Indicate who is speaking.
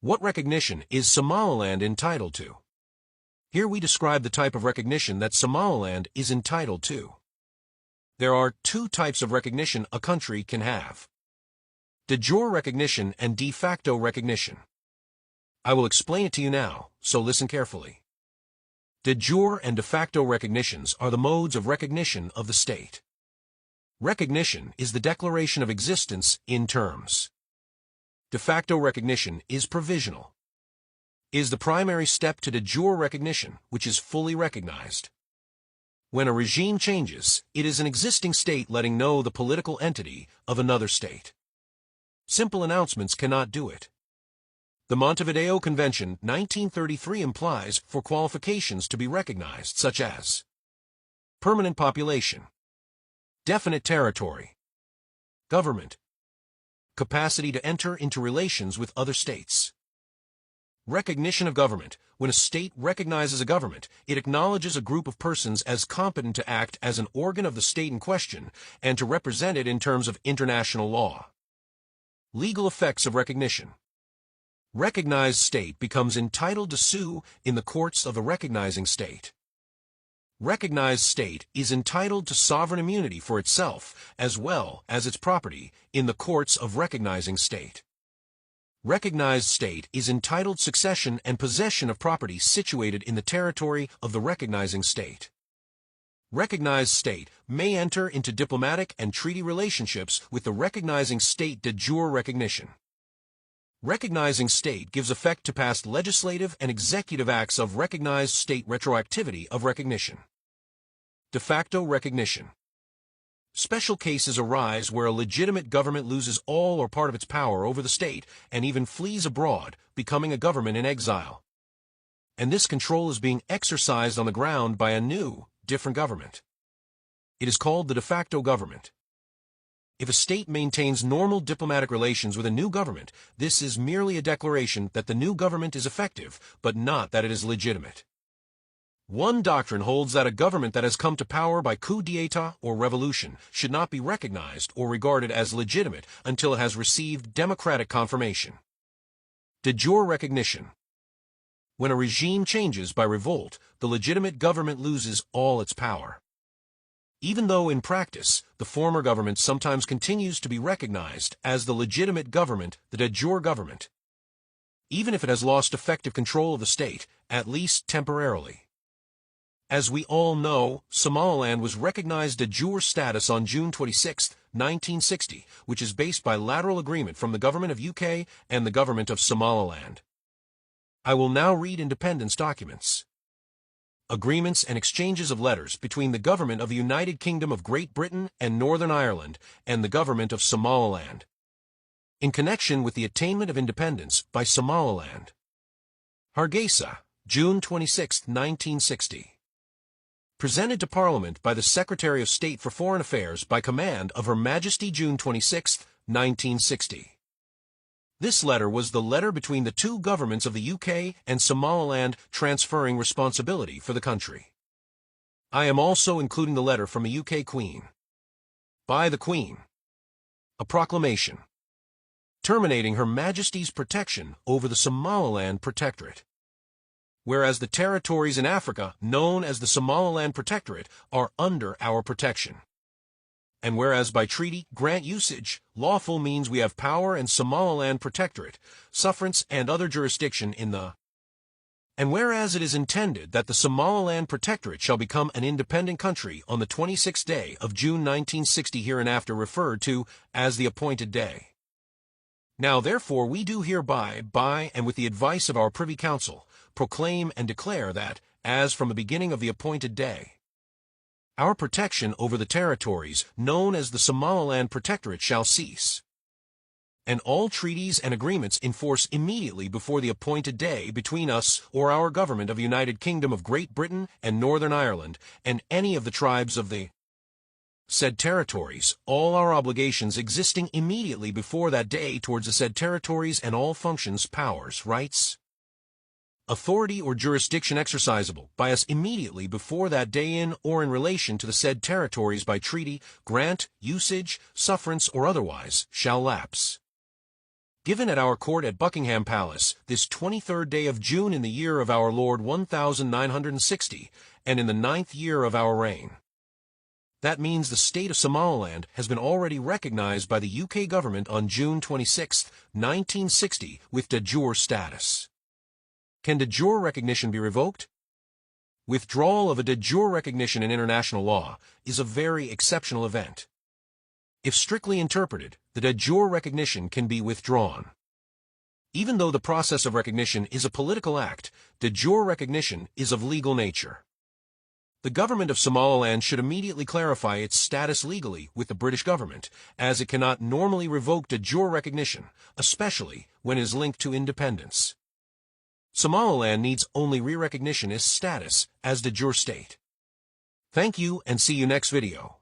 Speaker 1: What recognition is Somaliland entitled to? Here we describe the type of recognition that Somaliland is entitled to. There are two types of recognition a country can have: de jure recognition and de facto recognition. I will explain it to you now, so listen carefully. De jure and de facto recognitions are the modes of recognition of the state. Recognition is the declaration of existence in terms. De facto recognition is provisional. It is the primary step to de jure recognition, which is fully recognized. When a regime changes, it is an existing state letting know the political entity of another state. Simple announcements cannot do it. The Montevideo Convention 1933 implies for qualifications to be recognized, such as permanent population, definite territory, government, capacity to enter into relations with other states. Recognition of government. When a state recognizes a government, it acknowledges a group of persons as competent to act as an organ of the state in question and to represent it in terms of international law. Legal effects of recognition. Recognized state becomes entitled to sue in the courts of the recognizing state. Recognized state is entitled to sovereign immunity for itself as well as its property in the courts of recognizing state. Recognized state is entitled succession and possession of property situated in the territory of the recognizing state. Recognized state may enter into diplomatic and treaty relationships with the recognizing state de jure recognition. Recognizing state gives effect to past legislative and executive acts of recognized state retroactivity of recognition. De facto recognition. Special cases arise where a legitimate government loses all or part of its power over the state and even flees abroad, becoming a government in exile. And this control is being exercised on the ground by a new, different government. It is called the de facto government. If a state maintains normal diplomatic relations with a new government, this is merely a declaration that the new government is effective, but not that it is legitimate. One doctrine holds that a government that has come to power by coup d'état or revolution should not be recognized or regarded as legitimate until it has received democratic confirmation. De jure recognition. When a regime changes by revolt, the legitimate government loses all its power. Even though in practice, the former government sometimes continues to be recognized as the legitimate government, the de jure government, even if it has lost effective control of the state, at least temporarily. As we all know, Somaliland was recognized de jure status on June 26, 1960, which is based by bilateral agreement from the government of UK and the government of Somaliland. I will now read independence documents. Agreements and exchanges of letters between the government of the United Kingdom of Great Britain and Northern Ireland and the government of Somaliland, in connection with the attainment of independence by Somaliland. Hargeisa, June 26, 1960. Presented to Parliament by the Secretary of State for Foreign Affairs by command of Her Majesty June 26, 1960. This letter was the letter between the two governments of the UK and Somaliland transferring responsibility for the country. I am also including the letter from a UK Queen. By the Queen. A proclamation. Terminating Her Majesty's protection over the Somaliland Protectorate. Whereas the territories in Africa, known as the Somaliland Protectorate, are under our protection. And whereas by treaty, grant usage, lawful means we have power and Somaliland Protectorate, sufferance and other jurisdiction in the. And whereas it is intended that the Somaliland Protectorate shall become an independent country on the 26th day of June 1960 hereinafter referred to as the appointed day. Now therefore we do hereby, by and with the advice of our Privy Council, proclaim and declare that, as from the beginning of the appointed day, our protection over the territories known as the Somaliland Protectorate shall cease, and all treaties and agreements in force immediately before the appointed day between us or our government of the United Kingdom of Great Britain and Northern Ireland and any of the tribes of the said territories, all our obligations existing immediately before that day towards the said territories and all functions, powers, rights, authority or jurisdiction exercisable by us immediately before that day in or in relation to the said territories by treaty, grant, usage, sufferance, or otherwise, shall lapse. Given at our court at Buckingham Palace, this 23rd day of June in the year of our Lord 1960, and in the 9th year of our reign. That means the state of Somaliland has been already recognized by the UK government on June 26, 1960, with de jure status. Can de jure recognition be revoked? Withdrawal of a de jure recognition in international law is a very exceptional event. If strictly interpreted, the de jure recognition can be withdrawn. Even though the process of recognition is a political act, de jure recognition is of legal nature. The government of Somaliland should immediately clarify its status legally with the British government, as it cannot normally revoke de jure recognition, especially when it is linked to independence. Somaliland needs only re-recognition as status as de jure state. Thank you and see you next video.